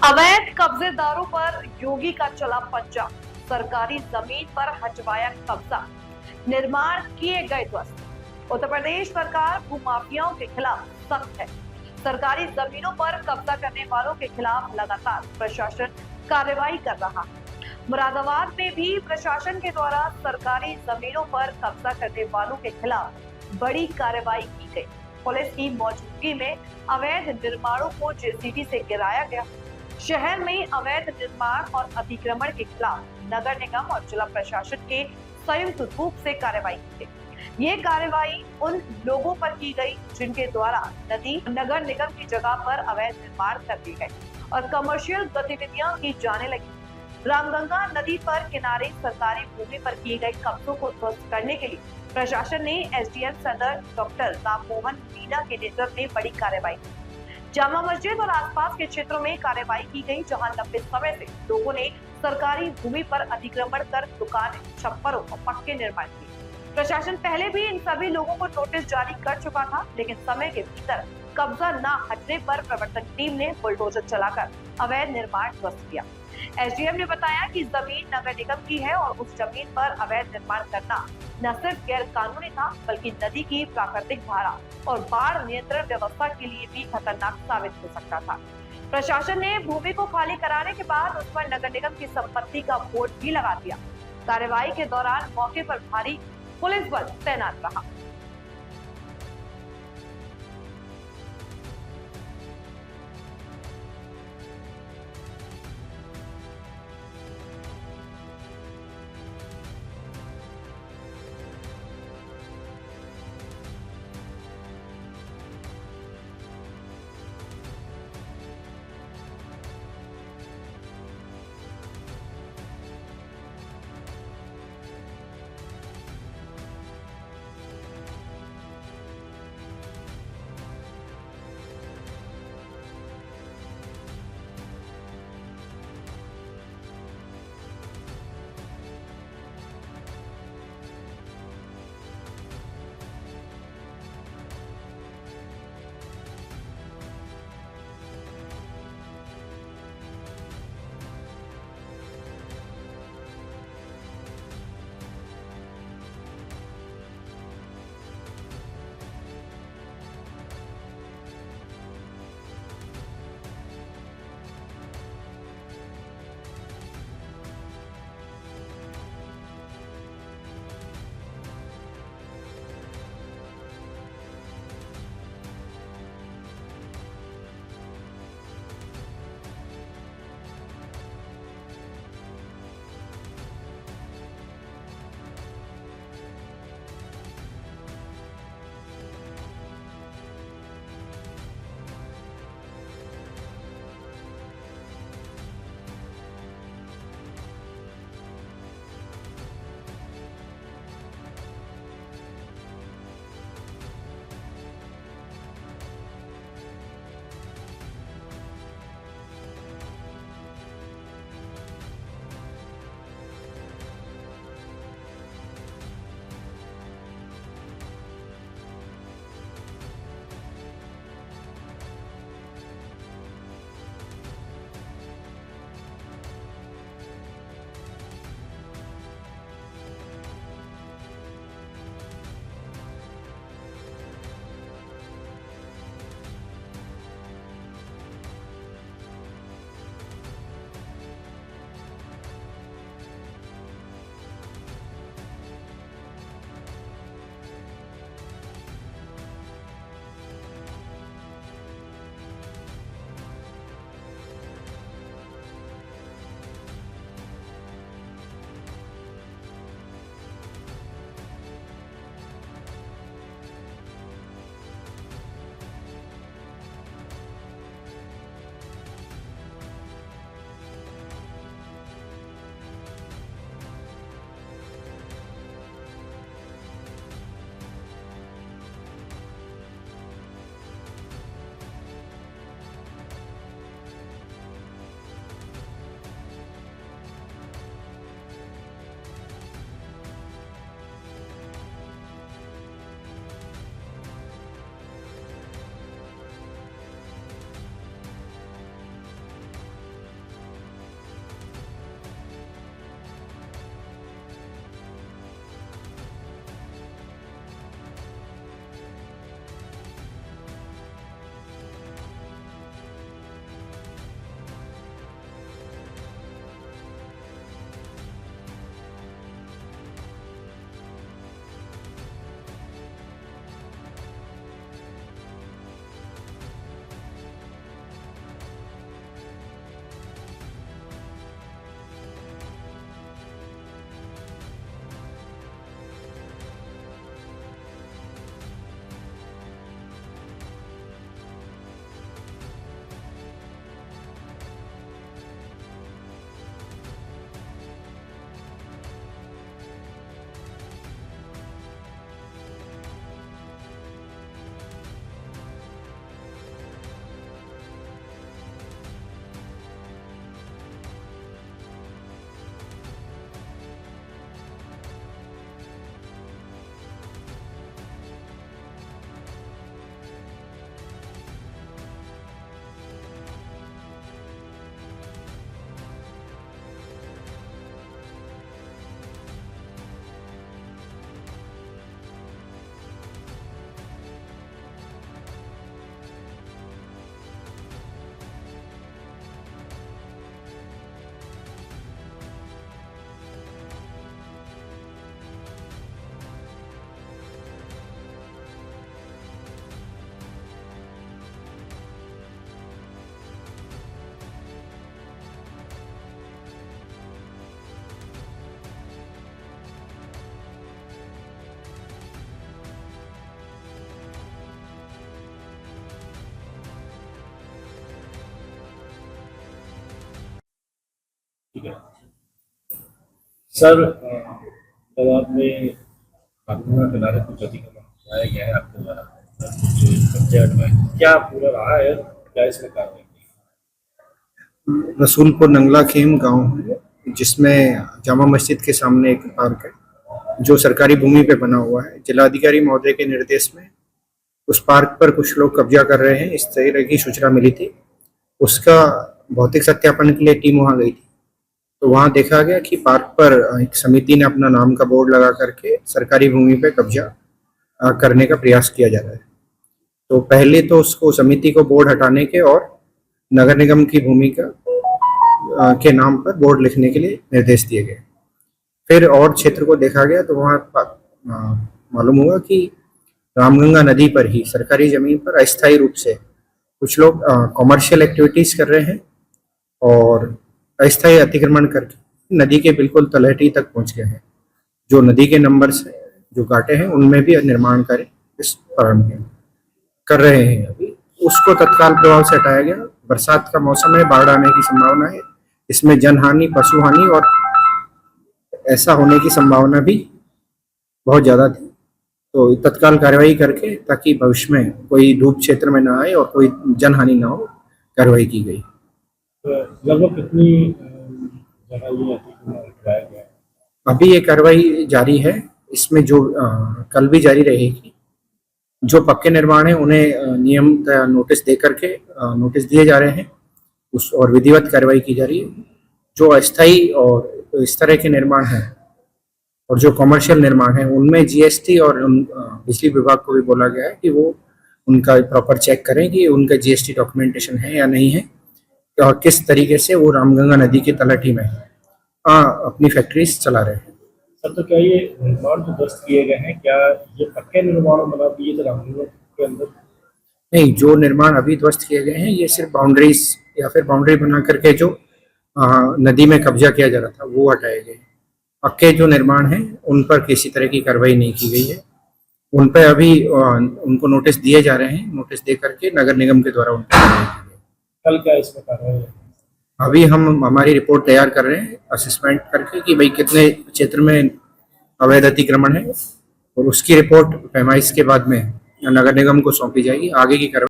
अवैध कब्जेदारों पर योगी का चला पंजा। सरकारी जमीन पर हटवाया कब्जा, निर्माण किए गए ध्वस्त। उत्तर प्रदेश सरकार भूमाफियाओं के खिलाफ सख्त है। सरकारी जमीनों पर कब्जा करने वालों के खिलाफ लगातार प्रशासन कार्रवाई कर रहा है। मुरादाबाद में भी प्रशासन के द्वारा सरकारी जमीनों पर कब्जा करने वालों के खिलाफ बड़ी कार्रवाई की गई। पुलिस की मौजूदगी में अवैध निर्माणों को जेसीबी से गिराया गया। शहर में अवैध निर्माण और अतिक्रमण के खिलाफ नगर निगम और जिला प्रशासन के संयुक्त रूप से कार्रवाई की गई। ये कार्रवाई उन लोगों पर की गई जिनके द्वारा नदी नगर निगम की जगह पर अवैध निर्माण कर दिए गए और कमर्शियल गतिविधियां की जाने लगी। रामगंगा नदी पर किनारे सरकारी भूमि पर किए गए कब्जों को ध्वस्त करने के लिए प्रशासन ने एसडीएम सदर डॉक्टर राममोहन मीना के नेतृत्व में बड़ी कार्रवाई की। जामा मस्जिद और आसपास के क्षेत्रों में कार्रवाई की गई, जहां लंबे समय से लोगों ने सरकारी भूमि पर अतिक्रमण कर दुकानें, छप्परों और पक्के निर्माण किए। प्रशासन पहले भी इन सभी लोगों को नोटिस जारी कर चुका था, लेकिन समय के भीतर कब्जा न हटने पर प्रवर्तन टीम ने बुलडोजर चलाकर अवैध निर्माण ध्वस्त किया। एसडीएम ने बताया कि जमीन नगर निगम की है और उस जमीन पर अवैध निर्माण करना न सिर्फ गैर कानूनी था, बल्कि नदी की प्राकृतिक धारा और बाढ़ नियंत्रण व्यवस्था के लिए भी खतरनाक साबित हो सकता था। प्रशासन ने भूमि को खाली कराने के बाद उस पर नगर निगम की संपत्ति का बोर्ड भी लगा दिया। कार्रवाई के दौरान मौके पर भारी पुलिस बल तैनात रहा। ठीक है सर, तालाब में कानून किनारे कुछ अतिक्रमण हटाया गया है आपके द्वारा, कुछ कब्जे हटवाए, क्या पूरा रहा है, क्या इसमें कार्रवाई की? रसूलपुर नंगला खेम गांव है, जिसमें जामा मस्जिद के सामने एक पार्क है जो सरकारी भूमि पे बना हुआ है। जिलाधिकारी महोदय के निर्देश में उस पार्क पर कुछ लोग कब्जा कर रहे हैं, इस तरह की सूचना मिली थी। उसका भौतिक सत्यापन के लिए टीम वहां गई थी, तो वहां देखा गया कि पार्क पर एक समिति ने अपना नाम का बोर्ड लगा करके सरकारी भूमि पे कब्जा करने का प्रयास किया जा रहा है। तो पहले तो उसको समिति को बोर्ड हटाने के और नगर निगम की भूमि का के नाम पर बोर्ड लिखने के लिए निर्देश दिए गए। फिर और क्षेत्र को देखा गया तो वहाँ मालूम हुआ कि रामगंगा नदी पर ही सरकारी जमीन पर अस्थायी रूप से कुछ लोग कॉमर्शियल एक्टिविटीज कर रहे हैं और अस्थायी अतिक्रमण करके नदी के बिल्कुल तलहटी तक पहुंच गए हैं। जो नदी के नंबर से जो घाटे हैं उनमें भी निर्माण कार्य इस प्रारंभ कर रहे हैं। अभी उसको तत्काल प्रभाव से हटाया गया। बरसात का मौसम है, बाढ़ आने की संभावना है, इसमें जनहानि, पशु हानि और ऐसा होने की संभावना भी बहुत ज़्यादा थी। तो तत्काल कार्रवाई करके ताकि भविष्य में कोई धूप क्षेत्र में ना आए और कोई जनहानि ना हो, कार्रवाई की गई। तो लगभग कितनी जगह ये अतिक्रमण हटवाया गया है? अभी ये कार्रवाई जारी है, इसमें जो कल भी जारी रहेगी। जो पक्के निर्माण है उन्हें नियम नोटिस दे करके नोटिस दिए जा रहे हैं उस और विधिवत कार्रवाई की जा रही है। जो अस्थायी और इस तरह के निर्माण हैं और जो कमर्शियल निर्माण है उनमें जीएसटी और बिजली विभाग को भी बोला गया है कि वो उनका प्रॉपर चेक करें कि उनका जीएसटी डॉक्यूमेंटेशन है या नहीं है और किस तरीके से वो रामगंगा नदी की तलहटी में अपनी फैक्ट्रीज चला रहे हैं। सर, तो क्या ये निर्माण जो ध्वस्त किए गए हैं, क्या ये पक्के निर्माण बना दिए थे रामगंगा के अंदर? नहीं, जो निर्माण अभी ध्वस्त किए गए हैं ये सिर्फ बाउंड्रीज या फिर बाउंड्री बना करके जो नदी में कब्जा किया जा रहा था वो हटाए गए। पक्के जो निर्माण हैं उन पर किसी तरह की कार्रवाई नहीं की गई है। उन पर अभी उनको नोटिस दिए जा रहे हैं, नोटिस दे करके नगर निगम के द्वारा उन पर कार्रवाई की गई। कल क्या इसमें कार्रवाई है? अभी हम हमारी रिपोर्ट तैयार कर रहे हैं असेसमेंट करके कि भाई कितने क्षेत्र में अवैध अतिक्रमण है और उसकी रिपोर्ट पैमाइश के बाद में नगर निगम को सौंपी जाएगी। आगे की कार्रवाई